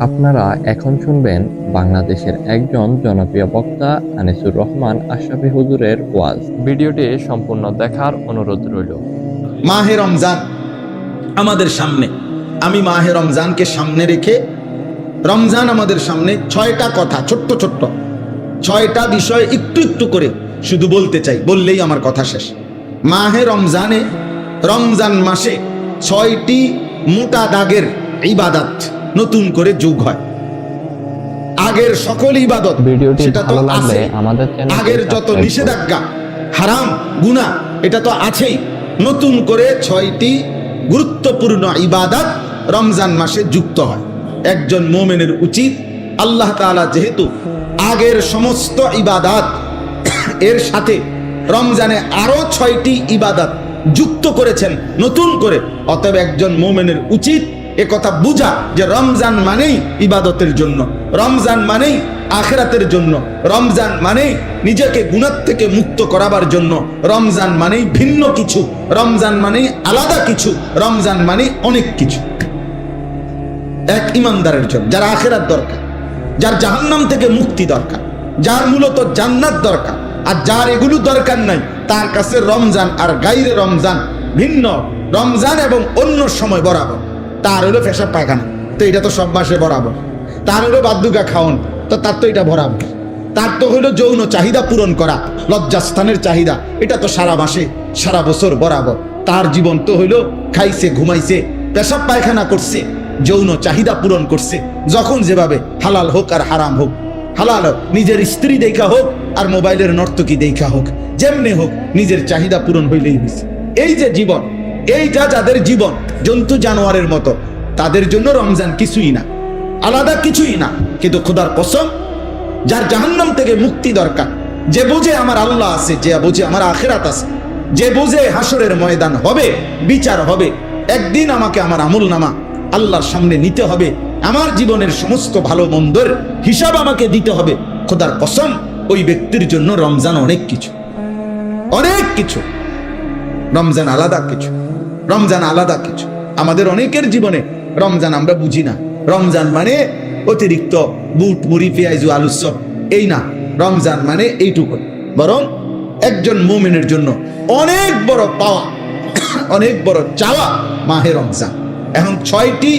আপনারা এখন শুনবেন বাংলাদেশের একজন জনপ্রিয় বক্তা আনিসুর রহমান আশরাফি হুজুরের ওয়াজ। ভিডিওটি সম্পূর্ণ দেখার অনুরোধ রইল। মাহে রমজান আমাদের সামনে, আমি মাহে রমজানকে সামনে রেখে, রমজান আমাদের সামনে 6টা কথা, ছোট্ট ছোট্ট 6টা বিষয় একটু একটু করে শুধু বলতে চাই, বললেই আমার কথা শেষ। মাহে রমজানে, রমজান মাসে 6টি মোটা দাগের ইবাদত নতুন করে যোগ হয়। আগের সকল ইবাদত ভিডিওটি সেটা তো ভালো লাগলে আছেই, আমাদের চ্যানেলটি আগের যত সাবস্ক্রাইব করুন। নিষেধাজ্ঞা, হারাম, গুনাহ এটা তো আছেই। নতুন করে 6টি গুরুত্বপূর্ণ ইবাদত রমজান মাসে যুক্ত হয়। একজন মুমিনের উচিত, আল্লাহ তাআলা যেহেতু আগের সমস্ত ইবাদত এর সাথে রমজানে আরো 6টি ইবাদত যুক্ত করেছেন নতুন করে, অতএব একজন মুমিনের উচিত এ কথা বুঝা যে রমজান মানেই ইবাদতের জন্য, রমজান মানেই আখিরাতের জন্য, রমজান মানেই নিজেকে গুনাহ থেকে মুক্ত করাবার জন্য, রমজান মানেই ভিন্ন কিছু, রমজান মানেই আলাদা কিছু, রমজান মানেই অনেক কিছু। এক ইমানদারের জন্য, যার আখিরাত দরকার, যার জাহান্নাম থেকে মুক্তি দরকার, যার মূলত জান্নাত দরকার, আর যার এগুলো দরকার নাই, তার কাছে রমজান আর গাইরে রমজান ভিন্ন। রমজান এবং অন্য সময় বরাবর। তার হলো পেশাব পায়খানা, তো এটা তো সব মাসে বরাবর। তার হলো বাদ্যুকা খাওন, তো তার তো এটা বরাবর। তার তো হলো যৌন চাহিদা পূরণ করা, লজ্জাস্থানের চাহিদা, এটা তো সারা মাসে সারা বছর বরাবর। তার জীবন তো হইলো খাইছে, ঘুমাইছে, পেশাব পায়খানা করছে, যৌন চাহিদা পূরণ করছে, যখন যেভাবে, হালাল হোক আর হারাম হোক, হালাল হোক নিজের স্ত্রী দেখা হোক আর মোবাইলের নর্তকী দেখা হোক, যেমনে হোক নিজের চাহিদা পূরণ হইলেই হয়েছে। এই যে জীবন, এইটা যাদের জীবন জন্তু জানোয়ারের মতো, তাদের জন্য রমজান কিছুই না, আলাদা কিছুই না। কিন্তু খোদার কসম, যার জাহান্নাম থেকে মুক্তি দরকার, যে বোঝে আমার আল্লাহ আছে, যে বোঝে আমার আখিরাত আছে, যে বোঝে হাসরের ময়দান হবে, বিচার হবে, একদিন আমাকে আমার আমল নামা আল্লাহর সামনে নিতে হবে, আমার জীবনের সমস্ত ভালো মন্দের হিসাব আমাকে দিতে হবে, খোদার কসম ওই ব্যক্তির জন্য রমজান অনেক কিছু, অনেক কিছু। রমজান আলাদা কিছু, রমজান আলাদা কিছু। আমাদের অনেকের জীবনে রমজান আমরা বুঝি না। রমজান মানে অতিরিক্ত বুট, মুড়ি, পেঁয়াজু, আলুর চপ, এই না। রমজান মানে এইটুকু। বরং একজন মুমিনের জন্য অনেক বড় পাওয়া, অনেক বড় চাওয়া মাহে রমজান। এখন 6টি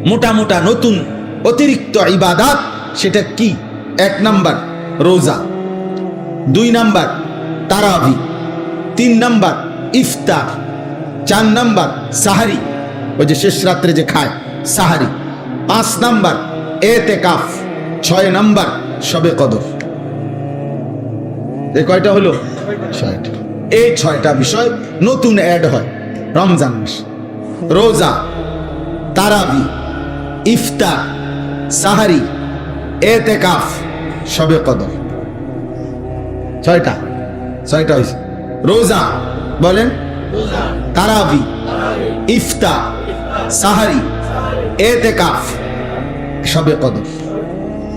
মোটা মোটা নতুন অতিরিক্ত ইবাদত, সেটা কি? 1 নাম্বার রোজা, 2 নাম্বার তারাবি, 3 নাম্বার ইফতার, 4 নাম্বার সাহারি, ওই যে শেষ রাত্রে যে খায় সাহারি, 5 নাম্বার এতেকাফ, 6 নাম্বার শবে কদর। এই কয়টা হলো? 6টা। এই 6টা বিষয় নতুন অ্যাড হয় রমজান মাস। রোজা, তারাবি, ইফতার, সাহারি, এতেকাফ, শবে কদর। 6টা হয়েছে। রোজা বলেন, তারাবি, ইফতার, সাহারি, এতেকাফ, শবে কদর।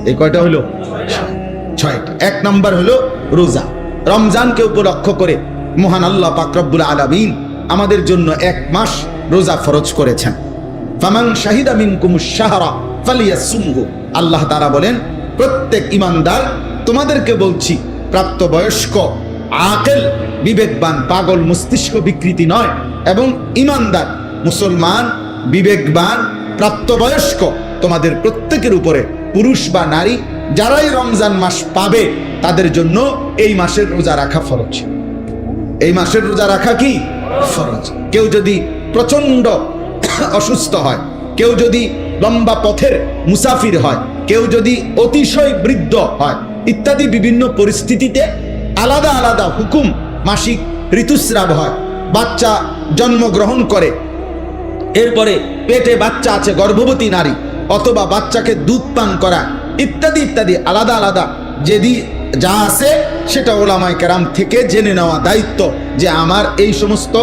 এই কয়টা হলো? 6টা। 1 নাম্বার হলো রোজা। রমজানকে উপলক্ষ করে মহান আল্লাহ পাক রব্বুল আলামিন আমাদের জন্য 1 মাস রোজা ফরজ করেছেন। ফামান শাহিদা মিনকুমুশ শাহরা ফালিয়াসুমহু। আল্লাহ তাআলা বলেন, প্রত্যেক ঈমানদার, তোমাদেরকে বলছি, প্রাপ্তবয়স্ক, আকেল, বিবেকবান, পাগল, মস্তিষ্ক বিকৃতি নয়, এবং ঈমানদার মুসলমান, বিবেকবান, প্রাপ্তবয়স্ক, তোমাদের প্রত্যেকের উপরে, পুরুষ বা নারী, যারাই রমজান মাস পাবে, তাদের জন্য এই মাসের রোজা রাখা ফরজ। এই মাসের রোজা রাখা কি ফরজ? কেউ যদি প্রচন্ড অসুস্থ হয়, কেউ যদি লম্বা পথের মুসাফির হয়, কেউ যদি অতিশয় বৃদ্ধ হয়, ইত্যাদি বিভিন্ন পরিস্থিতিতে আলাদা আলাদা হুকুম। মাসিক ঋতুস্রাব হয়, বাচ্চা জন্মগ্রহণ করে, এরপরে পেটে বাচ্চা আছে, গর্ভবতী নারী, অথবা বাচ্চাকে দুধ পান করা, ইত্যাদি ইত্যাদি আলাদা আলাদা যেদি যা আছে, সেটা ওলামায়ে কেরাম থেকে জেনে নেওয়া দায়িত্ব, যে আমার এই সমস্ত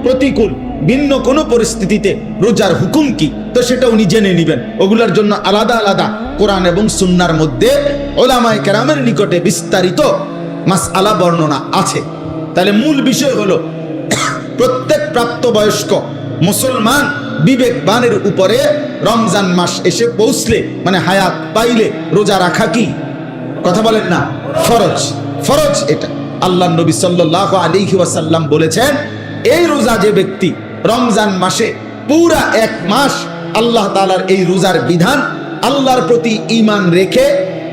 প্রতিকূল ভিন্ন কোনো পরিস্থিতিতে রোজার হুকুম কি, তো সেটা উনি জেনে নেবেন। ওগুলোর জন্য আলাদা আলাদা কোরআন এবং সুন্নাহর মধ্যে ওলামায়ে কেরামের নিকটে বিস্তারিত মাসআলা বর্ণনা আছে। তাহলে মূল বিষয় হলো, প্রত্যেক প্রাপ্তবয়স্ক মুসলমান বিবেকবানের উপরে রমজান মাস এসে পৌঁছলে মানে হায়াত পাইলে রোজা রাখা কি, কথা বলেন না, ফরজ। ফরজ এটা। আল্লাহ নবী সাল্লাল্লাহু আলাইহি ওয়াসাল্লাম বলেছেন, এই রোজা যে ব্যক্তি রমজান মাসে পুরা এক মাস আল্লাহ তাআলার এই রোজার বিধান, আল্লাহর প্রতি ঈমান রেখে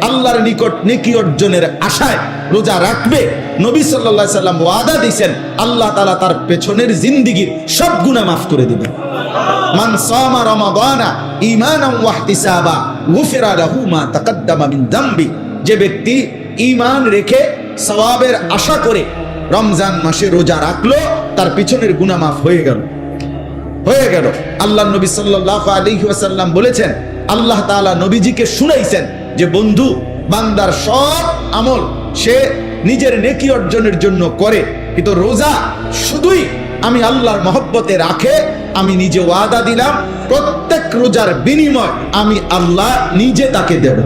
আল্লাহর নিকট নেকি অর্জনের আশায় রোজা রাখবে, নবী সাল্লাল্লাহু আলাইহি সাল্লাম ওয়াদা দিয়েছেন আল্লাহ তাআলা তার পেছনের জিন্দেগীর সব গুনাহ মাফ করে দিবেন। মান সামা রমাদানা ঈমানান ওয়া ইহতিসাবা গুফিরা লাহু মা তাকদ্দামা মিন যামবি। যে ব্যক্তি ঈমান রেখে সওয়াবের আশা করে রমজান মাসে রোজা রাখলো, তার পিছনের গুনাহ মাফ হয়ে গেল। আল্লাহ নবী সাল্লাল্লাহু আলাইহি ওয়াসাল্লাম বলেছেন, আল্লাহ তাআলা নবীজিকে শুনাইছেন যে বন্ধু, বান্দার সব আমল সে নিজের নেকি অর্জনের জন্য করে, কিন্তু রোজা শুধুই আমি আল্লাহর মহব্বতে রাখে, আমি নিজে ওয়াদা দিলাম প্রত্যেক রোজার বিনিময় আমি আল্লাহ নিজে তাকে দেব।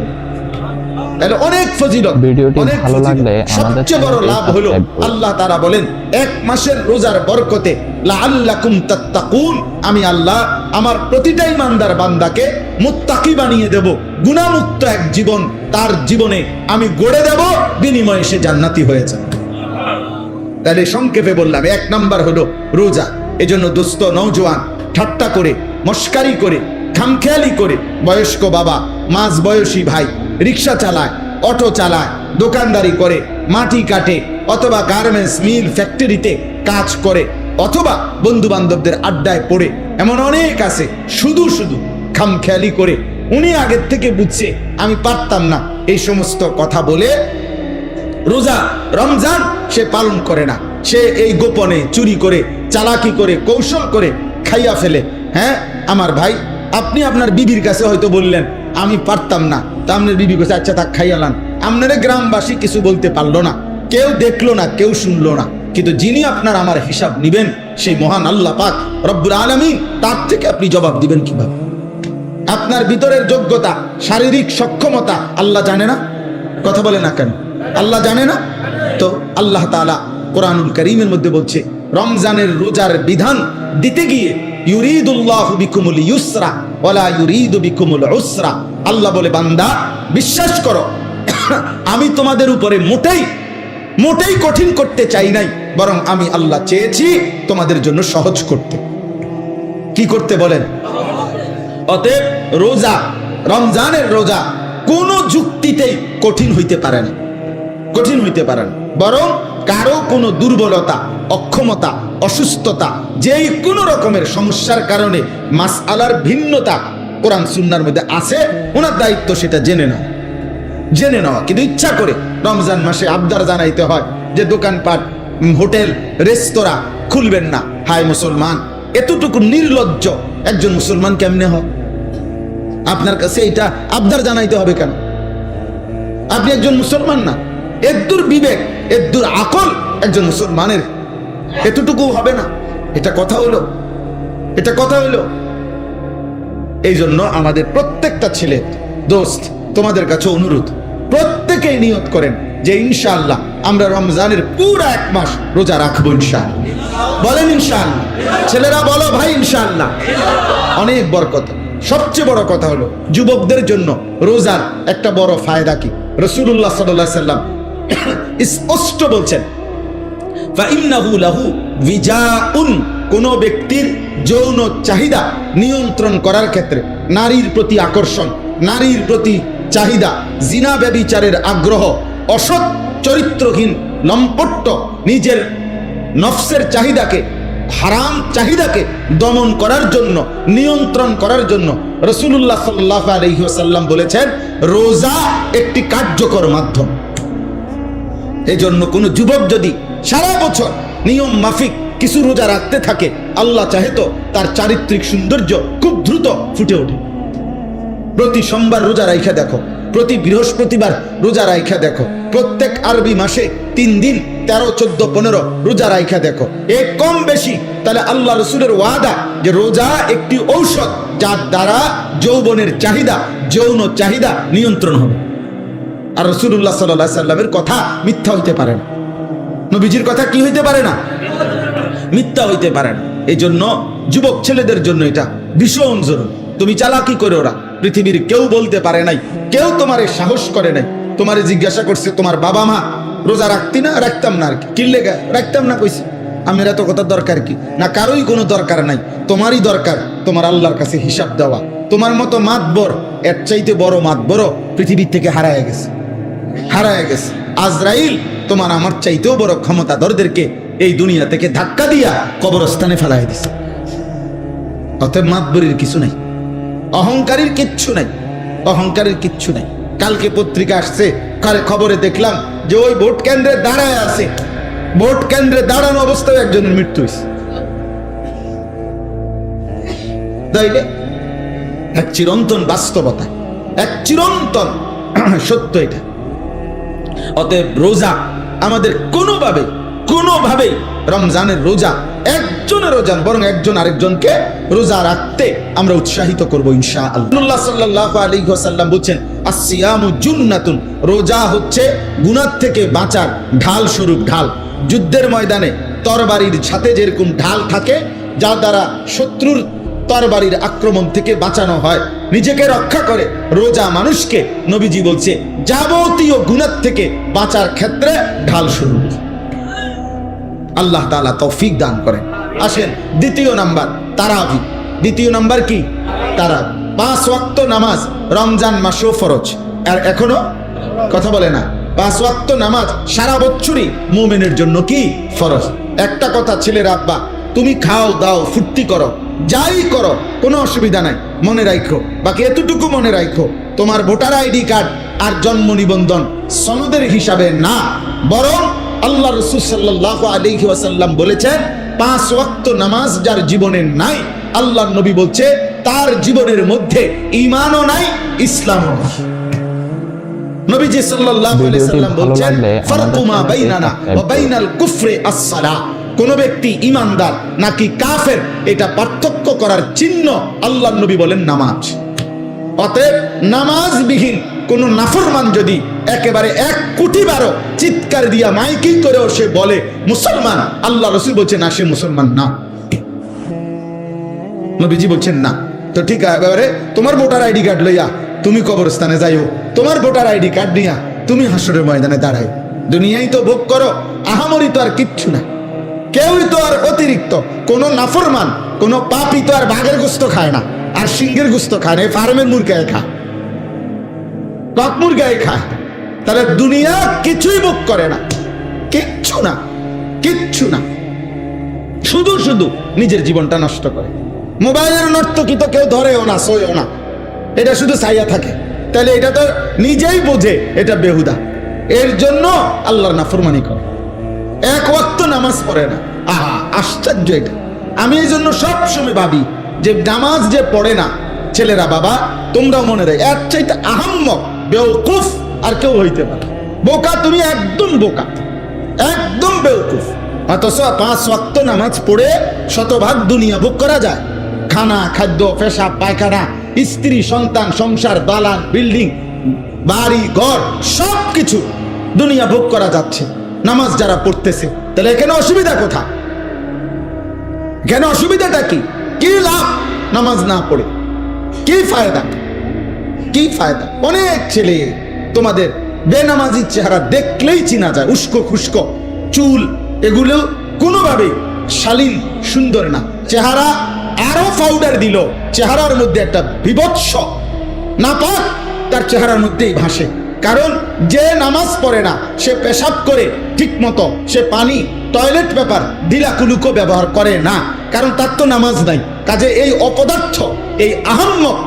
তাহলে অনেক ফজিলত। ভিডিওটি অনেক ভালো ফজিলত। লাগলে আমাদের সবচেয়ে বড় লাভ হলো আল্লাহ তাআলা বলেন, এক মাসের রোজার বরকতে লাআল্লাকুম তাত্তাকুন, আমি আল্লাহ আমার প্রতিটা ইমানদার বান্দাকে মুত্তাকি বানিয়ে দেব, গুনাহমুক্ত এক জীবন তার জীবনে আমি গড়ে দেব, বিনিময়ে সে জান্নাতি হয়ে যাবে। তাহলে সংক্ষেপে বললাম, এক নাম্বার হলো রোজা। এজন্য দোস্ত নওজোয়ান ঠাট্টা করে, মস্কারি করে, খামখেয়ালি করে, বয়স্ক বাবা, মাঝ বয়সী ভাই রিক্সা চালায়, অটো চালায়, দোকানদারি করে, মাটি কাটে, অথবা গার্মেন্টস মিল ফ্যাক্টরিতে কাজ করে, অথবা বন্ধু বান্ধবদের আড্ডায় পড়ে, এমন অনেক আছে শুধু শুধু খামখেয়ালি করে। উনি আগের থেকে বুঝছে আমি পারতাম না, এই সমস্ত কথা বলে রোজা রমজান সে পালন করে না। সে এই গোপনে চুরি করে, চালাকি করে, কৌশল করে খাইয়া ফেলে। হ্যাঁ আমার ভাই, আপনি আপনার বিবির কাছে হয়তো বললেন আমি পারতাম না, তা আপনার বিবি কাছে আচ্ছা থাক খাইয়ালাম, আপনারা গ্রামবাসী কিছু বলতে পারলো না, কেউ দেখলো না, কেউ শুনলো না, কিন্তু যিনি আপনার আমার হিসাব নিবেন সেই মহান আল্লাহ পাক রব্বুল আলামিন, তার থেকে আপনি জবাব দিবেন কিভাবে? আপনার ভিতরের যোগ্যতা, শারীরিক সক্ষমতা আল্লাহ জানে না? কথা বলে না কেন? আল্লাহ জানে না? তো আল্লাহ তাআলা কোরআনুল কারীমের মধ্যে বলছে, রমজানের রোজার বিধান দিতে গিয়ে ইউরিদুল্লাহু বিকুমুল ইউসরা ওয়ালা ইউরিদু বিকুমুল উসরা। আল্লাহ বলে, বান্দা বিশ্বাস করো, আমি তোমাদের উপরে মোটেই কঠিন করতে চাই নাই, বরং আমি আল্লাহ চেয়েছি তোমাদের জন্য সহজ করতে। কি করতে বলেন? অতএব রোজা, রমজানের রোজা কোনো যুক্তিতেই কঠিন হইতে পারে না, কঠিন হইতে পারে না, বরং কারো কোনো দুর্বলতা, অক্ষমতা, অসুস্থতা, যেই কোনো রকমের সমস্যার কারণে মাসআলার ভিন্নতা কোরআন সুন্নাহর মধ্যে আছে, ওনার দায়িত্ব সেটা জেনে নেওয়া। কিন্তু ইচ্ছা করে রমজান মাসে আবদার জানাইতে হয় যে দোকানপাট, হোটেল, রেস্তোরাঁ খুলবেন না। হায় মুসলমান, এতটুকু নির্লজ্জ একজন মুসলমান কেমনে হয়? আপনার কাছে এটা আবদার জানাইতে হবে কেন? আপনি একজন মুসলমান না? এদ্দুর বিবেক, এদ্দুর আকল একজন মুসলমানের এতটুকু হবে না? এটা কথা হলো? এটা কথা হলো? এই জন্য আমাদের প্রত্যেকটা ছেলে দোস্ত, তোমাদের কাছে অনুরোধ, প্রত্যেকেই নিয়ত করেন যে ইনশাআল্লাহ আমরা রমজানের পুরো এক মাস রোজা রাখবো ইনশাআল্লাহ। বলেন ইনশাআল্লাহ। ছেলেরা বলো ভাই ইনশাআল্লাহ। অনেক বরকত। সবচেয়ে বড় কথা হলো যুবকদের জন্য রোজার একটা বড় ফায়দা কি? রাসূলুল্লাহ সাল্লাল্লাহু আলাইহি সাল্লাম স্পষ্ট বলছেন, ফাইন্নাহু লাহু বিজাউন, কোন ব্যক্তির যৌন চাহিদা নিয়ন্ত্রণ করার ক্ষেত্রে, নারীর প্রতি আকর্ষণ, নারীর প্রতি চাহিদা, জিনা ব্যভিচারের আগ্রহ, অসৎ চরিত্রহীন লম্পট্য, নিজের নফসের চাহিদাকে, হারাম চাহিদাকে দমন করার জন্য, নিয়ন্ত্রণ করার জন্য রাসূলুল্লাহ সাল্লাল্লাহু আলাইহি ওয়াসাল্লাম বলেছেন রোজা একটি কার্যকর মাধ্যম। এই জন্য কোনো যুবক যদি সারা বছর নিয়ম মাফিক কিছু রোজা রাখতে থাকে, আল্লাহ চাহে তো তার চারিত্রিক সৌন্দর্য খুব দ্রুত ফুটে ওঠে। প্রতি সোমবার রোজা রাইখা দেখো, প্রতি বৃহস্পতিবার রোজা রাইখা দেখো, প্রত্যেক আরবি মাসে 3 দিন 13, 14, 15 রোজা রাইখা দেখো, এই কম বেশি। তাহলে আল্লাহ রসুলের ওয়াদা যে রোজা একটি ঔষধ, যার দ্বারা যৌবনের চাহিদা, যৌন চাহিদা নিয়ন্ত্রণ হবে। আর রাসূলুল্লাহ সাল্লাল্লাহু আলাইহি সাল্লামের কথা মিথ্যা হইতে পারে না, নবীজির কথা কি হইতে পারে না? মিথ্যা হইতে পারে না। এই জন্য যুবক ছেলেদের জন্য এটা ভীষণ জরুরি। তুমি চালাকি করো না, পৃথিবীর কেউ বলতে পারে নাই, কেউ তোমারে সাহস করে নাই। তোমারে জিজ্ঞাসা করছে তোমার বাবা মা রোজা রাখতি না? রাখতাম না। আর কি কিনলে রাখতাম না কইছি। আমার এত কথা দরকার কি? না, কারোই কোনো দরকার নাই, তোমারই দরকার তোমার আল্লাহর কাছে হিসাব দেওয়া। তোমার মতো মাতবর, এর চাইতে বড় মাতবর পৃথিবীর থেকে হারায় গেছে, হারায় গেছে। আজরাইল তোমার আমার চাইতেও বড় ক্ষমতাধরদেরকে এই দুনিয়া থেকে ধাক্কা দিয়া কবরস্থানে ফেলায় দিছে। অতএব মাতবরের কিছু নাই, অহংকারীর কিচ্ছু নাই, অহংকারের কিচ্ছু নাই। কালকে পত্রিকা আসছে, খবরে দেখলাম যে ওই ভোট কেন্দ্রে দাঁড়ায় আছে, ভোট কেন্দ্রে দাঁড়ানো অবস্থায় একজনের মৃত্যু হয়েছে। তাইলে এক চিরন্তন বাস্তবতা, এক চিরন্তন সত্য এটা। অতএব রোজা আমাদের কোনোভাবে রমজানের রোজা একজনের রোজা বরং একজন আরেকজনকে রোজা রাখতে আমরা উৎসাহিত করব ইনশাআল্লাহ। সাল্লাল্লাহু আলাইহি ওয়াসাল্লাম বলেন, আসিয়ামু জুন্নাতুন, রোজা হচ্ছে গুনাহ থেকে বাঁচার ঢাল স্বরূপ ঢাল। যুদ্ধের ময়দানে তরবারির সাথে যেরকম ঢাল থাকে, যা দ্বারা শত্রুর তরবারির আক্রমণ থেকে বাঁচানো হয়, নিজেকে রক্ষা করে, রোজা মানুষকে নবীজি বলছে যাবতীয় গুনাহ থেকে বাঁচার ক্ষেত্রে ঢাল স্বরূপ। আল্লাহ তাআলা তৌফিক দান করেন। আসেন দ্বিতীয় নাম্বার, তারাবি। দ্বিতীয় নাম্বার কি? তারাবি। 5 ওয়াক্ত নামাজ রমজান মাসেও ফরজ। আর এখনো কথা বলে না, 5 ওয়াক্ত নামাজ সারা বছরই মুমিনের জন্য কি ফরজ। একটা কথা ছেলের আব্বা, তুমি খাও দাও ফুর্তি করো যাই করো কোনো অসুবিধা নাই, মনে রাখো, বাকি এতটুকু মনে রাখো, তোমার ভোটার আইডি কার্ড আর জন্ম নিবন্ধন সনদের হিসাবে না, বরং আল্লাহ রাসূল সাল্লাল্লাহু আলাইহি ওয়াসাল্লাম বলেছেন 5 ওয়াক্ত নামাজ যার জীবনে নাই, আল্লাহর নবী বলছে তার জীবনের মধ্যে ঈমানও নাই, ইসলামও নাই। নবীজি সাল্লাল্লাহু আলাইহি ওয়াসাল্লাম বলেন, ফারকু মা বাইনানা ওয়া বাইনাল কুফরি আস-সালাহ। কোন ব্যক্তি ঈমানদার নাকি কাফের এটা পার্থক্য করার চিহ্ন আল্লাহর নবী বলেন নামাজ। অতএব নামাজবিহীন কোন নাফরমান যদি একেবারে 1 কোটি বারো চিৎকার দিয়া মাইকিং করেও সে বলে মুসলমান, আল্লাহ রাসূল বলছেন না, সে মুসলমান না। নবীজি বলছেন না। তো ঠিক আছে, এবারে তোমার ভোটার আইডি কার্ড লইয়া তুমি কবরস্থানে যাইও, তোমার ভোটার আইডি কার্ড নিয়া তুমি হাসরের ময়দানে দাঁড়াই। দুনিয়ায় তো ভোগ করো, আহামরি তো আর কিচ্ছু না, কেউই তো আর অতিরিক্ত কোন নাফরমান কোন পাপী তো আর বাঘের গোস্ত খায় না, আর সিংহের গোস্ত খায় না, ফার্মের মুরগায় খায়, কক মুরগায় খায়। তাহলে দুনিয়া কিছুই ভোগ করে না, কিচ্ছু না, কিচ্ছু না, শুধু শুধু নিজের জীবনটা নষ্ট করে। মোবাইলের নর্তকী তো কেউ ধরেও না, সইও না, এটা শুধু ছাইয়া থাকে। তাহলে এটা তো নিজেই বোঝে এটা বেহুদা, এর জন্য আল্লাহর নাফরমানি করে, 1 ওয়াক্ত নামাজ পড়ে না। আহা, আশ্চর্য এটা। আমি এই জন্য সবসময় ভাবি যে নামাজ যে পড়ে না ছেলেরা, বাবা তোমরাও মনে রাখো, এর চাইতে আহাম্মক বেওকুফ আর কেউ হইতে পারে। বোকা তুমি, একদম বোকা, একদম বেওকুফ। অথচ 5 ওয়াক্ত নামাজ পড়ে শতভাগ দুনিয়া ভোগ করা যায়। খানা, খাদ্য, পেশাব, পায়খানা, স্ত্রী, সন্তান, সংসার, দালান, বিল্ডিং, বাড়ি ঘর সবকিছু দুনিয়া ভোগ করা যাচ্ছে নামাজ যারা পড়তেছে। তাহলে এখানে অসুবিধা কোথায়? এখানে অসুবিধাটা কি? কি লাভ নামাজ না পড়ে? কি ফায়দা? কি ফায়দা? অনেক ছেলে তোমাদের বেনামাজি চেহারা দেখলেই চিনা যায়, উস্কো খুস্কো চুল, এগুলো কোনোভাবে শালীন সুন্দর না। চেহারা আরো পাউডার দিল, চেহারার মধ্যে একটা বিভৎস নাপাক তার চেহারার মধ্যেই ভাসে। কারণ যে নামাজ পড়ে না সে পেশাব করে ঠিক মতো, সে পানি, টয়লেট পেপার ঢিলা কুলুকো ব্যবহার করে না, কারণ তার তো নামাজ নাই। কাজে এই অপদার্থ, এই আহাম্মক,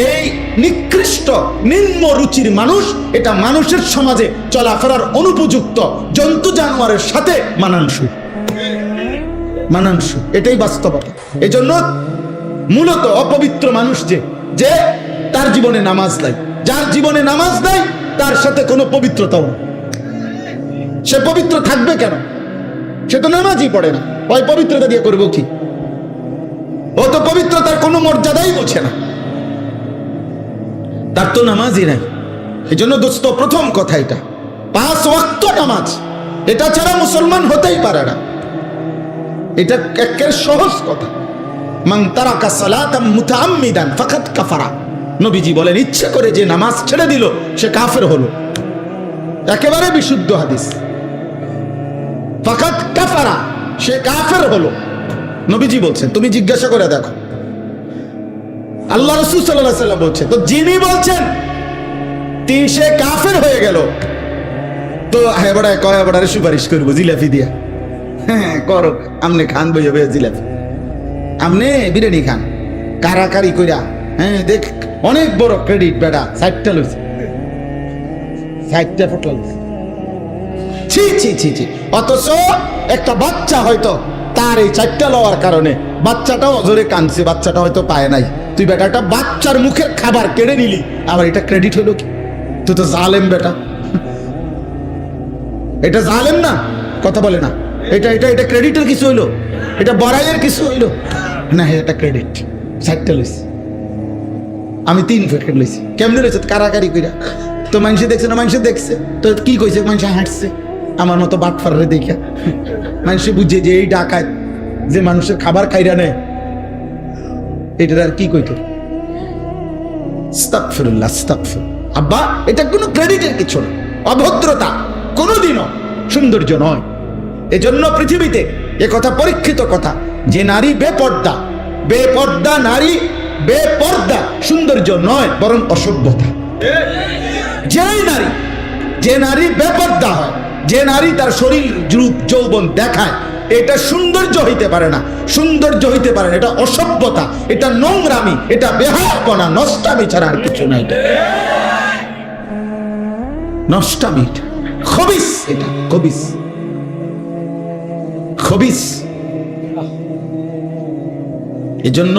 এই নিকৃষ্ট নিম্ন রুচির মানুষ, এটা মানুষের সমাজে চলাফেরার অনুপযুক্ত, জন্তু জানোয়ারের সাথে মানানসই, মানানসই, এটাই বাস্তবতা। এজন্য মূলত অপবিত্র মানুষ যে তার জীবনে নামাজ নাই, যার জীবনে নামাজ নাই তার সাথে কোনো পবিত্রতাও নেই। সে পবিত্র থাকবে কেন? সে তো নামাজই পড়ে না, ওই পবিত্রতা দিয়ে করবো কি? ও তো পবিত্রতার কোনো মর্যাদাই বোঝে না, তার তো নামাজই নাই। এই জন্য দোস্ত, প্রথম কথা এটা 5 ওয়াক্ত নামাজ, এটা ছাড়া মুসলমান হতেই পারে না। এটা একের সহজ কথা, মান তারাকা সালাতাম মুতাআম্মিদান ফাকাদ কাফারা। নবীজি বলেন ইচ্ছা করে যে নামাজ ছেড়ে দিল সে কাফের হলো। একেবারে বিশুদ্ধ হাদিস, ফাকাদ কাফারা, সে কাফের হলো। নবীজি বলছেন, তুমি জিজ্ঞাসা করে দেখো। আল্লাহ রাসূল সাল্লাল্লাহু আলাইহি ওয়াসাল্লাম বলছেন, তো যিনি বলছেন সে কাফের হয়ে গেল, তো হ্যাঁ বড় কয় বড়ারে সুপারিশ করবো জিলাপি দিয়া। হ্যাঁ করো, আমনে খান বইয়া বইয়া জিলাপি, আমনে বিরিয়ানি খান কারাকারি কইরা। হ্যাঁ দেখ অনেক বড় ক্রেডিট বেটা, 60টা লইছে, 60টা ফটো লইছে। ছি ছি ছি ছি। অথচ একটা বাচ্চা হয়তো তার এই 4টা লওয়ার কারণে বাচ্চাটাও অজরে কাঁদছে, বাচ্চাটা হয়তো পায় নাই। তুই বেটা একটা বাচ্চার মুখের খাবার কেড়ে নিলি, আবার এটা ক্রেডিট হলো কি? তুই তো জালেম বেটা, এটা জালেম না? কথা বলে না, এটা এটা এটা ক্রেডিটের কিছু হইলো? এটা বড়াইয়ের কিছু হইলো না? এটা ক্রেডিট। 60টা লইছি, আমি 3 প্যাকেট লইছি। কেমনে লইছে? কারাকারি কইরা। তো মানুষে দেখছে না? মানুষে দেখছে তো কি কইছে? মানুষে হাঁটছে আমার মতো বাটফারে দেখা। মানুষে বুঝে যে এই ডাকাত যে মানুষের খাবার খাইরা নেয়, এটার আর কি কইতো? আস্তাগফিরুল্লাহ, আস্তাগফিরুল্লাহ। আব্বা এটা কোনো ক্রেডিটের কিছু না, অভদ্রতা কোনোদিনও সৌন্দর্য নয়। এজন্য পৃথিবীতে এ কথা পরীক্ষিত কথা, যে নারী বেপর্দা, বেপর্দা নারী, বেপর্দা সৌন্দর্য নয়, বরং অসভ্যতা। যে নারী বেপর্দা হয়, যে নারী তার শরীর রূপ যৌবন দেখায়, এটা সৌন্দর্য হইতে পারে না। সৌন্দর্য হইতে পারে না, এটা অসভ্যতা, এটা নোংরামি, এটা বেহায়াপনা, নষ্টামি ছাড়া আর কিছু নাই। নষ্টামি, খবিস, এটা খবিস, খবিস। এজন্য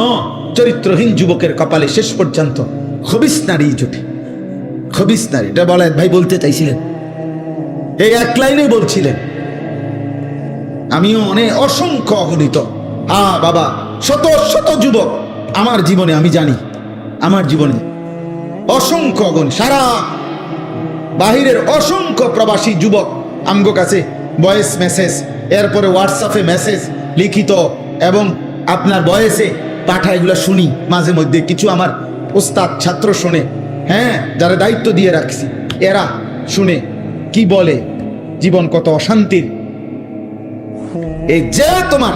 চরিত্রহীন যুবকের কপালে শেষ পর্যন্ত খবিস নারী জুটে। খবিস নারী, এটা বলেন ভাই বলতে চাইছিলেন, এই এক লাইনে বলছিলেন। আমিও অনেক অসংখ্য অগণিত বাবা শত শত যুবক আমার জীবনে, আমি জানি আমার জীবনে অসংখ্য অগণ, সারা বাহিরের অসংখ্য প্রবাসী যুবক আমগো কাছে ভয়েস মেসেজ, এরপরে হোয়াটসঅ্যাপে মেসেজ লিখিত এবং আপনার ভয়েসে পাঠায়, এগুলো শুনি মাঝে মধ্যে। কিছু আমার ওস্তাদ ছাত্র শুনে, হ্যাঁ যারা দায়িত্ব দিয়ে রাখছি, এরা শুনে কি বলে, জীবন কত অশান্তির। এই যে তোমার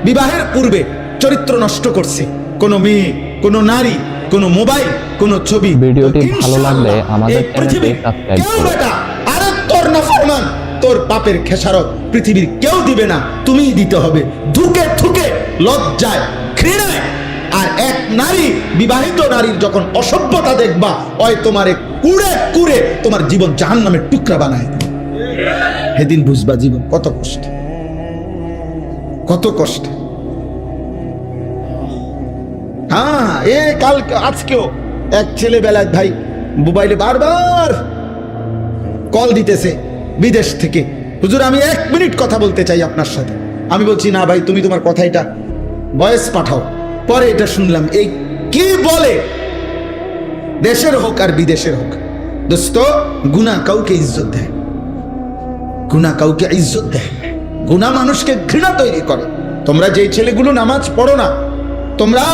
বিবাহের পূর্বে চরিত্র নষ্ট করছে কোনো মেয়ে, কোনো নারী, কোনো মোবাইল, কোনো ছবি। ভিডিওটি ভালো লাগলে আমাদের চ্যানেলটি সাবস্ক্রাইব করুন। আরে তোর নাফরমান, তোর পাপের খেসারত পৃথিবীর কেউ দিবে না, তুমিই দিতে হবে, ধুকে ধুকে, লজ্জায়, ঘৃণায়। আর এক নারী, বিবাহিত নারীর যখন অসভ্যতা দেখবা, ওই তোমারে কুড়ে কুড়ে তোমার জীবন জাহান্নামের টুকরা বানায় দিবে। সেদিন বুঝবা জীবন কত কষ্ট, কত কষ্ট। হ্যাঁ এ কাল আজকেও এক ছেলে বেলায় ভাই মোবাইলে বারবার কল দিতেছে বিদেশ থেকে, হুজুর আমি 1 মিনিট কথা বলতে চাই আপনার সাথে। আমি বলছি না ভাই, তুমি তোমার কথা এটা ভয়েস পাঠাও। পরে এটা শুনলাম, এই কি বলে, দেশের হোক আর বিদেশের হোক, দোস্ত গুনাহ কাউকে ইজ্জত দেয়, গুনাহ কাউকে ইজ্জত দেয়, গুনাহ মানুষকে ঘৃণা তৈরি করে। তোমরা যেই ছেলেগুলো নামাজ পড়ো না, তোমরা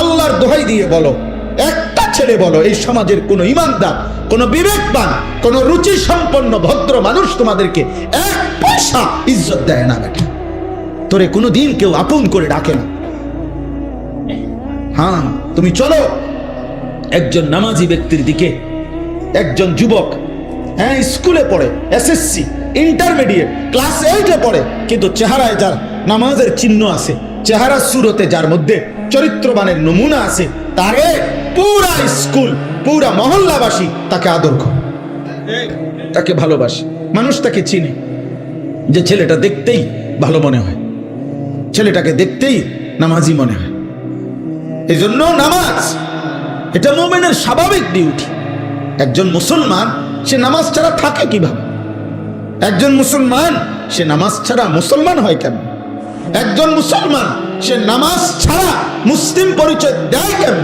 আল্লাহর দোহাই দিয়ে বলো, একটা ছেলে বলো এই সমাজের কোন ইমানদার, কোন বিবেকবান, কোন রুচি সম্পন্ন ভদ্র মানুষ তোমাদেরকে 1 পয়সা ইজ্জত দেয় না বেটা, তোরে কোনোদিন কেউ আপন করে ডাকে না। হ্যাঁ তুমি চলো একজন নামাজি ব্যক্তির দিকে, একজন যুবক, হ্যাঁ স্কুলে পড়ে, এসএসসি, ইন্টারমিডিয়েট, ক্লাস 8-এ পড়ে, কিন্তু চেহারায় যার নামাজের চিহ্ন আছে, চেহারা সুরতে যার মধ্যে চরিত্রবানের নমুনা আছে, তারে পুরা স্কুল, পুরা মহল্লাবাসী তাকে আদর করে, তাকে ভালোবাসে। মানুষ তাকে চিনে, যে ছেলেটা দেখতেই ভালো মনে হয়, ছেলেটাকে দেখতেই নামাজি মনে হয়। এই জন্য নামাজ এটা মুমিনের স্বাভাবিক ডিউটি। একজন মুসলমান সে নামাজ ছাড়া থাকে কিভাবে? একজন মুসলমান সে নামাজ ছাড়া মুসলমান হয় কেন? একজন মুসলমান সে নামাজ ছাড়া মুসলিম পরিচয় দেয় কেন?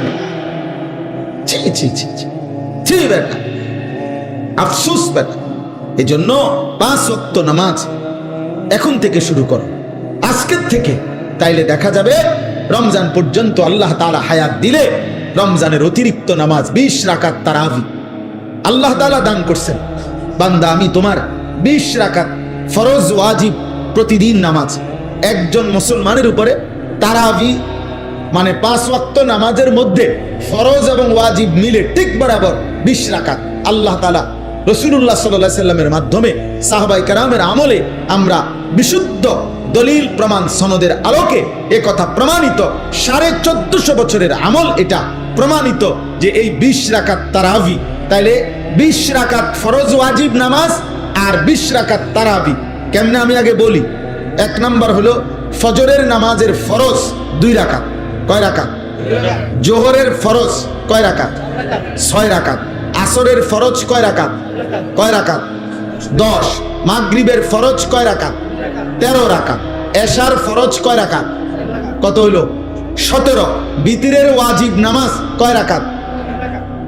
ছি ছি ছি ছি বেটা, আফসোস বেটা। এই জন্য 5 ওয়াক্ত নামাজ এখন থেকে শুরু করো, আজকের থেকে, তাইলে দেখা যাবে রমজান পর্যন্ত আল্লাহ তাআলা হায়াত দিলে রমজানের অতিরিক্ত নামাজ 20 রাকাত তারাবি আল্লাহ তাআলা দান করছেন। বান্দা আমি তোমার 20 রাকাত ফরজ ওয়াজিব প্রতিদিন নামাজ একজন মুসলমানের উপরে তারাবি মানে 5 ওয়াক্ত নামাজের মধ্যে ফরজ এবং ওয়াজিব মিলে ঠিক বরাবর 20 রাকাত আল্লাহ তাআলা রাসূলুল্লাহ সাল্লাল্লাহু আলাইহি সাল্লামের মাধ্যমে সাহাবায়ে কেরামের আমলে আমরা বিশুদ্ধ দলিল প্রমাণ সনদের আলোকে একথা প্রমাণিত 1450 বছরের আমল এটা প্রমাণিত যে এই 20 রাকাত তারাবি তাইলে 20 রাকাত ফরজ ওয়াজিব নামাজ আর 20 রাকাত তারাবি কেমনে আমি আগে বলি। এক নাম্বার হলো ফজরের নামাজের ফরজ 2 রাকাত কয় রাকাত জোহরের ফরজ কয় রাকাত 6 রাকাত আসরের ফরজ কয় রাকাত 10 মাগরিবের ফরজ কয় রাকাত 13 রাকাত এশার ফরজ কয় রাকাত কত হইলো 17 বিতিরের ওয়াজিব নামাজ কয় রাকাত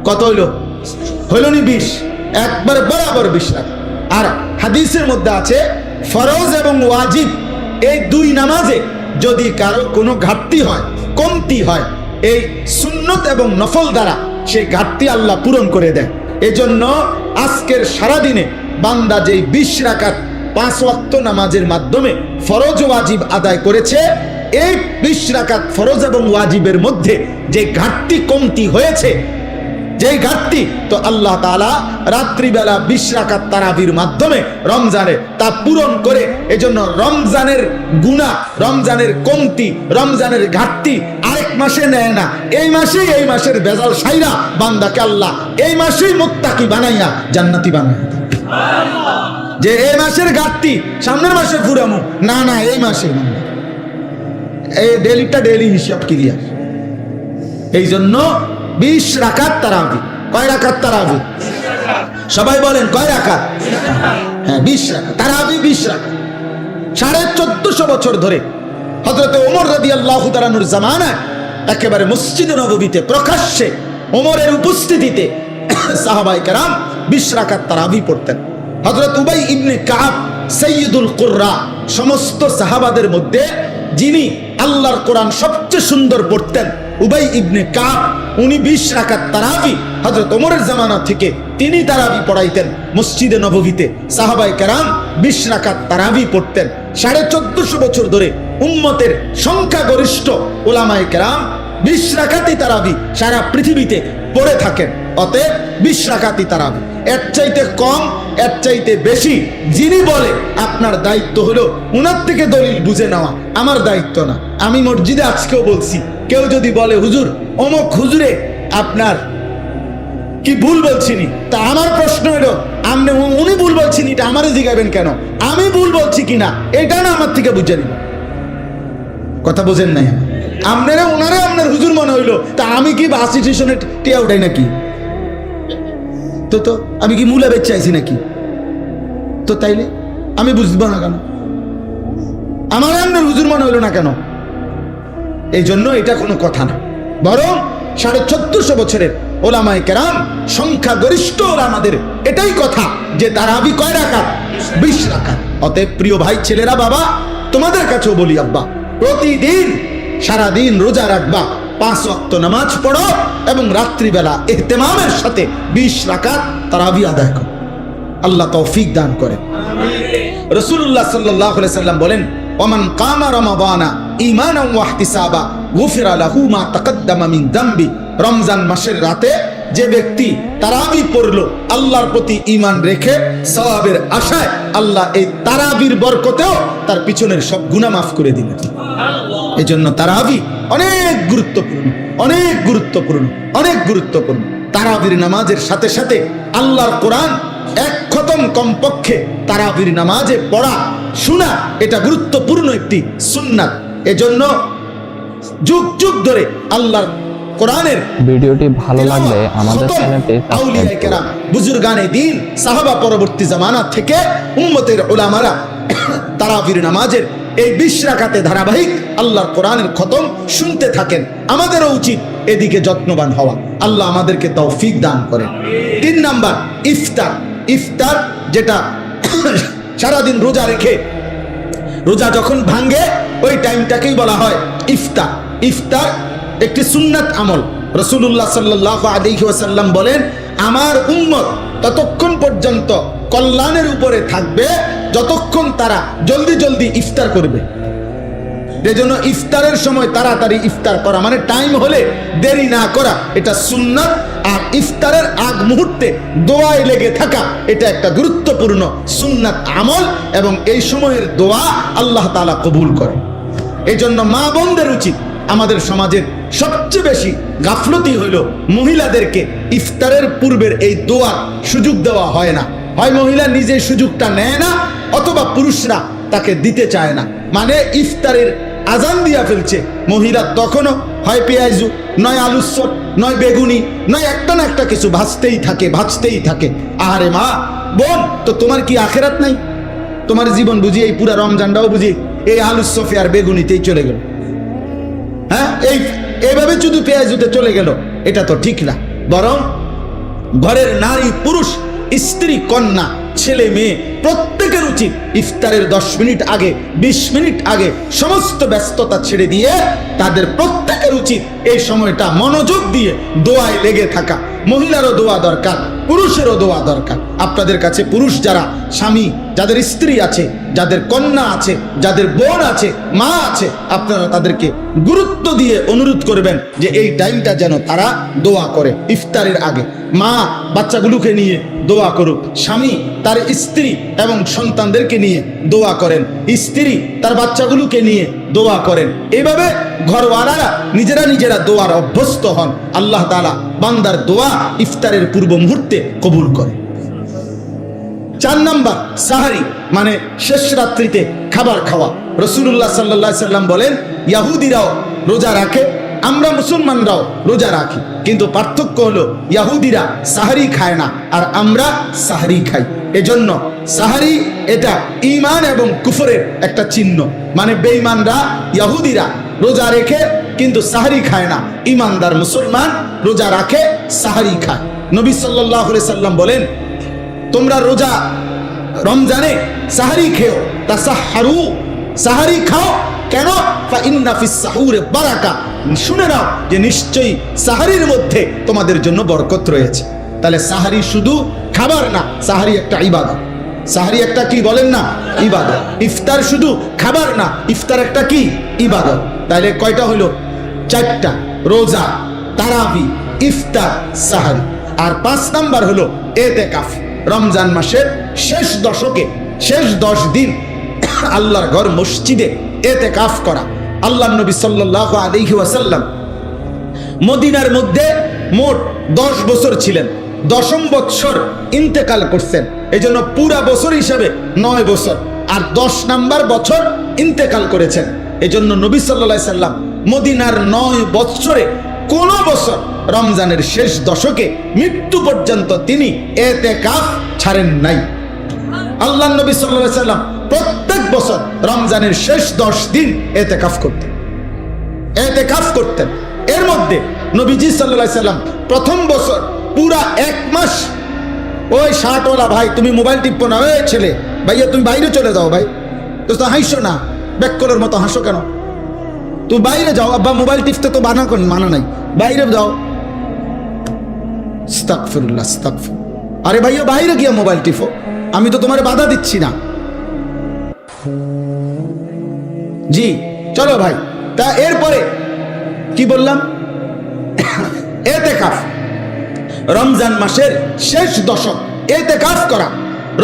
কত হইলো হইলো নি 20 একবার বরাবর 20 রাকাত। আর হাদিসের মধ্যে আছে ফরজ এবং ওয়াজিব এই 2 নামাজে যদি কারো কোনো ঘাটতি হয় কমতি হয় এই সুন্নত এবং নফল দ্বারা সেই ঘাটতি আল্লাহ পূরণ করে দেয়। এজন্য আজকের সারাদিনে বান্দা যেই 20 রাকাত 5 ওয়াক্ত নামাজের মাধ্যমে ফরজ ওয়াজিব আদায় করেছে এই 20 রাকাত ফরজ এবং ওয়াজিবের মধ্যে যে ঘাটতি কমতি হয়েছে যেই ঘাটতি তো আল্লাহ তাআলা রাত্রিবেলা 20 রাকাত তারাবির মাধ্যমে রমজানে তা পূরণ করে। এজন্য রমজানের গুনাহ রমজানের কমতি রমজানের ঘাটতি আরেক মাসে নেয় না, এই মাসের বেজাল সাইরা বান্দাকে আল্লাহ এই মাসেই মুত্তাকি বানাইয়া জান্নাতি বানায়। যে এই মাসের ঘাটতি সামনের মাসে ফুরামু না না এই মাসে এই ডেলি হিসাব ক্লিয়ার। এই জন্য 20 রাকাত তারাবি কয় রাকাত তারাবি সবাই বলেন কয় রাকাত হ্যাঁ 20 রাকাত তারাবি 20 রাকাত 1450 বছর ধরে হযরত ওমর রাদিয়াল্লাহু তাআলা আনহুর জামানায় একেবারে মসজিদে নববীতে প্রকাশ্যে ওমরের উপস্থিতিতে সাহাবায়ে কেরাম 20 রাকাত তারাবি পড়তেন। হযরত উবাই ইবনে কাব সাইয়্যিদুল কুররা সমস্ত সাহাবাদের মধ্যে যিনি আল্লাহর কোরআন সবচেয়ে সুন্দর পড়তেন উবাই ইবনে কাব উনি 20 রাকাত তারাবি হযরত ওমরের জামানা থেকে তিনি তারাবি পড়াইতেন মসজিদে নববীতে। সাহাবায়ে কেরাম 20 রাকাত তারাবি পড়তেন। 1450 বছর ধরে উম্মতের সংখ্যাগরিষ্ঠ উলামায়ে কেরাম 20 রাকাতই তারাবি সারা পৃথিবীতে পড়ে থাকেন। অতএব 20 রাকাতই তারাবি। এর চাইতে কম এর চাইতে বেশি যিনি বলে আপনার দায়িত্ব হলো উনার থেকে দলিল বুঝে নেওয়া, আমার দায়িত্ব না। আমি মসজিদে আজকেও বলছি কেউ যদি বলে হুজুর অমুক হুজুরে আপনার কি ভুল বলছিনি, তা আমার প্রশ্ন হলো আপনি উনি ভুল বলছিনি এটা আমারে জিজ্ঞাবেন কেন? আমি ভুল বলছি কিনা এটা না আমার থেকে বুঝে নিন। কথা বোঝেন নাই? আপনারা ওনারে আপনার হুজুর মনে হইলো তা আমি কি বাস স্টেশনে টিয়া উঠাই নাকি? তো আমি কি মূলা বেচ চাইছি নাকি? তো তাইলে আমি বুঝবো না কেন? আমার আপনার হুজুর মনে হইলো না কেন? এই জন্য এটা কোনো কথা না, বরং 1450 বছরের ওলামায়ে কেরাম সংখ্যাগরিষ্ঠ ওলামাদের এটাই কথা যে তারাবি কয় রাকাত 20 রাকাত। অতএব প্রিয় ভাই ছেলেরা বাবা তোমাদের কাছেও বলি আব্বা প্রতিদিন সারাদিন রোজা রাখবা 5 ওয়াক্ত নামাজ পড়ো এবং রাত্রিবেলা ইহতিমামের সাথে 20 রাকাত তারাবি আদায় করো। আল্লাহ তৌফিক দান করেন। রাসূলুল্লাহ সাল্লাল্লাহু আলাইহি সাল্লাম বলেন ওমান কামা রমাদানা ঈমানান ওয়া ইহতিসাবা গুফিরা লাহু মা তাকদ্দামা মিন যামবি। রমজান মাসের রাতে যে ব্যক্তি তারাবি পড়লো আল্লাহর প্রতি ঈমান রেখে সওয়াবের আশায় আল্লাহ এই তারাবির বরকতেও তার পিছনের সব গুনাহ মাফ করে দিবেন। এজন্য তারাবি অনেক গুরুত্বপূর্ণ, অনেক গুরুত্বপূর্ণ, অনেক গুরুত্বপূর্ণ। তারাবির নামাজের সাথে সাথে আল্লাহর কোরআন 1 খতম কমপক্ষে তারাবির নামাজে পড়া শোনা এটা গুরুত্বপূর্ণ একটি সুন্নাত। এজন্য যুগ যুগ ধরে আল্লাহর কোরআনের ভিডিওটি ভালো লাগলে আমাদের চ্যানেলটি সাবস্ক্রাইব করুন। বুজুর্গানে দ্বীন সাহাবা পরবর্তী জামানা থেকে উম্মতের উলামারা তারাবির নামাজের এই 20 রাকাতে ধারাবাহিক আল্লাহর কোরআনের খতম শুনতে থাকেন। আমাদেরও উচিত এদিকে যত্নবান হওয়া। আল্লাহ আমাদেরকে তৌফিক দান করেন। 3 নাম্বার ইফতার। ইফতার যেটা সারাদিন রোজা রেখে রোজা যখন ভাঙ্গে ওই টাইমটাকেই বলা হয় ইফতার। ইফতার একটি সুন্নাত আমল। রাসূলুল্লাহ সাল্লাল্লাহু আলাইহি ওয়াসাল্লাম বলেন, আমার উম্মত ততক্ষণ পর্যন্ত কল্যাণের উপরে থাকবে যতক্ষণ তারা জলদি জলদি ইফতার করবে। এজন্য ইফতারের সময় তাড়াতাড়ি ইফতার করা, মানে টাইম হলে দেরি না করা, এটা সুন্নাত। আর ইফতারের আগ মুহূর্তে দোয়ায় লেগে থাকা, এটা একটা গুরুত্বপূর্ণ সুন্নাত আমল, এবং এই সময়ের দোয়া আল্লাহ তাআলা কবুল করে। এই জন্য মা বোনদের উচিত, আমাদের সমাজের সবচেয়ে বেশি গাফলতি হইল মহিলাদেরকে ইফতারের পূর্বের এই দোয়ার সুযোগ দেওয়া হয় না। হয় মহিলা নিজে সুযোগটা নেয় না, অথবা পুরুষরা তাকে দিতে চায় না। মানে ইফতারের আজান দিয়া ফেলছে, মহিলা তখনও হয় পেঁয়াজু, নয় আলুর চপ, নয় বেগুনি, নয় একটা না একটা কিছু ভাজতেই থাকে। আরে মা বোন, তো তোমার কি আখেরাত নাই? তোমার জীবন বুঝি এই পুরা রমজানটাও বুঝি এই আলুর চপে আর বেগুনিতেই চলে গেল? হ্যাঁ, এইভাবে শুধু পেঁয়াজুতে চলে গেল, এটা তো ঠিক না। বরং ঘরের নারী পুরুষ, স্ত্রী কন্যা, ছেলে মেয়ে প্রত্যেকের উচিত ইফতারের 10 মিনিট আগে, 20 মিনিট আগে সমস্ত ব্যস্ততা ছেড়ে দিয়ে তাদের প্রত্যেকের উচিত এই সময়টা মনোযোগ দিয়ে দোয়ায় লেগে থাকা। মহিলারও দোয়া দরকার, পুরুষেরও দোয়া দরকার। আপনাদের কাছে পুরুষ যারা স্বামী, যাদের স্ত্রী আছে, যাদের কন্যা আছে, যাদের বোন আছে, মা আছে, আপনারা তাদেরকে গুরুত্ব দিয়ে অনুরোধ করবেন যে এই টাইমটা যেন তারা দোয়া করে ইফতারের আগে। মা বাচ্চাগুলোকে নিয়ে দোয়া করুক, স্বামী তার স্ত্রী এবং সন্তানদেরকে নিয়ে দোয়া করেন, স্ত্রী তার বাচ্চাগুলোকে নিয়ে দোয়া করেন। এইভাবে ঘরওয়ালারা নিজেরা দোয়ার অভ্যস্ত হন। আল্লাহ তাআলা বান্দার দোয়া ইফতারের পূর্ব মুহূর্তে কবুল করে। 4 নাম্বার, সাহারি, মানে শেষ রাত্রিতে খাবার খাওয়া। রাসূলুল্লাহ সাল্লাল্লাহু আলাইহি সাল্লাম বলেন, ইহুদিরাও রোজা রাখে, আমরা মুসলমানরাও রোজা রাখি, কিন্তু পার্থক্য হলো ইহুদিরা সাহারি খায় না আর আমরা সাহারি খাই। এজন্য সাহারি এটা ঈমান এবং কুফরের একটা চিহ্ন। মানে বেঈমানরা, ইহুদিরা রোজা রেখে কিন্তু সাহারি খায় না, ঈমানদার মুসলমান রোজা রাখে, সাহারি খায়। নবী সাল্লাল্লাহু আলাইহি সাল্লাম বলেন, তোমরা রোজা রমজানে সাহারি খেও, তাসাহহারু, সাহারি খাও। কেন? ফাইন্না ফিস সাহুরে বারাকা, শুনে নাও যে নিশ্চয়ই সাহারির মধ্যে তোমাদের জন্য বরকত রয়েছে। তাহলে সাহারি শুধু খাবার না, সাহারি একটা ইবাদত। সাহারি একটা কি বলেন না? ইবাদত। ইফতার শুধু খাবার না, ইফতার একটা কি? ইবাদত। তাহলে কয়টা হলো? 4টা, রোজা, তারাবি, ইফতার, সাহারি। আর 5 নাম্বার হলো ইতিকাফ। রমজান মাসের শেষ দশকে, শেষ 10 দিন আল্লাহর ঘর মসজিদে ইতিকাফ করা। আল্লাহর নবী সাল্লাল্লাহু আলাইহি ওয়াসাল্লাম মদিনার মধ্যে মোট 10 বছর ছিলেন, 10ম বছর ইন্তেকাল করছেন। এজন্য পুরা বছর হিসাবে 9 বছর, আর 10 নাম্বার বছর ইন্তেকাল করেছেন। এজন্য নবী সাল্লাল্লাহু আলাইহি সাল্লাম মদিনার 9 বছরে কোন বছর রমজানের শেষ দশকে মৃত্যু পর্যন্ত তিনি ইতিকাফ ছাড়েন নাই। আল্লাহর নবী সাল্লাল্লাহু আলাইহি সাল্লাম প্রত্যেক বছর রমজানের শেষ 10 দিন ইতিকাফ করতেন। এর মধ্যে নবীজি সাল্লাল্লাহু আলাইহি সাল্লাম প্রথম বছর পুরা 1 মাস, ওই 60ওয়ালা ভাই তুমি মোবাইল টিপো না, ওই ছেলে ভাইয়া তুমি বাইরে চলে যাও, ভাই তো হাসো না, বেককলের মতো হাসো কেন? তুমি বাইরে যাও, আব্বা মোবাইল টিপতে তো মানা নাই, বাইরে যাও। আস্তাগফিরুল্লাহ, আস্তাগফির। আরে ভাইয়া বাইরে গিয়ে মোবাইল টিপো, আমি তো তোমার বাধা দিচ্ছি না। জি চলো ভাই। তা এরপরে কি বললাম? ইতিকাফ, রমজান মাসের শেষ দশক ইতিকাফ করা।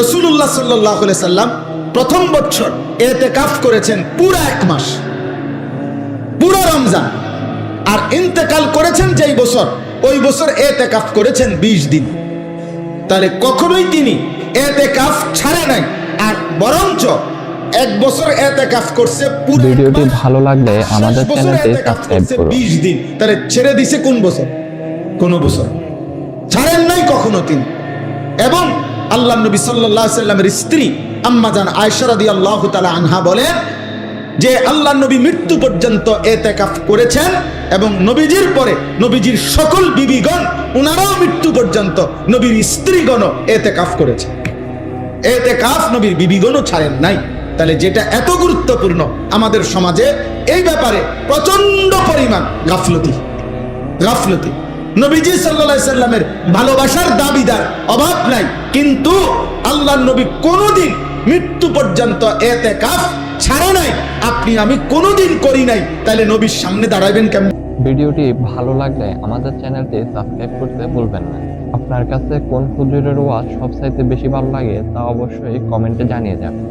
রাসূলুল্লাহ সাল্লাল্লাহু আলাইহি সাল্লাম প্রথম বছর ইতিকাফ করেছেন পুরা 1 মাস, পুরা রমজান। আর ইন্তেকাল করেছেন যেই বছর, ওই বছর ইতিকাফ করেছেন 20 দিন। তাহলে কখনোই তিনি ইতিকাফ ছাড়ে নাই, আর বরঞ্চ 1 বছর ইতিকাফ করছে। ভিডিওটি ভালো লাগলে আমাদের চ্যানেলটি সাবস্ক্রাইব করুন। 20 দিন, তাহলে ছেড়ে দিছে কোন বছর? কোন বছর ছাড়েন নাই কখনো তিনি। এবং আল্লাহর নবী সাল্লাল্লাহু আলাইহি সাল্লামের স্ত্রী আম্মা জান আয়েশা রাদিয়াল্লাহু তাআলা আনহা বলেন যে আল্লাহর নবী মৃত্যু পর্যন্ত ইতিকাফ করেছেন, এবং নবীজির পরে নবীজির সকল বিবিগণ ওনারাও মৃত্যু পর্যন্ত নবীর স্ত্রীগণ ইতিকাফ করেছে। ইতিকাফ নবীর বিবিগণও ছাড়েন নাই। তাহলে যেটা এত গুরুত্বপূর্ণ আমাদের সমাজে এই ব্যাপারে প্রচন্ড পরিমাণ গাফলতি। নবীজি সাল্লাল্লাহু আলাইহি সাল্লামের ভালোবাসার দাবিদার, অভাব নাই, কিন্তু আল্লাহর নবী কোনোদিন মৃত্যু পর্যন্ত ইতিকাফ ছাড়ে নাই। আপনি আমি কোনোদিন করি নাই, তাহলে নবীর সামনে দাঁড়াবেন কেমন? ভিডিওটি ভালো লাগলে আমাদের চ্যানেলটি সাবস্ক্রাইব করতে ভুলবেন না। আপনার কাছে কোন হুজুরের ওয়াজ সবচাইতে বেশি ভালো লাগে তা অবশ্যই কমেন্টে জানিয়ে যাবেন।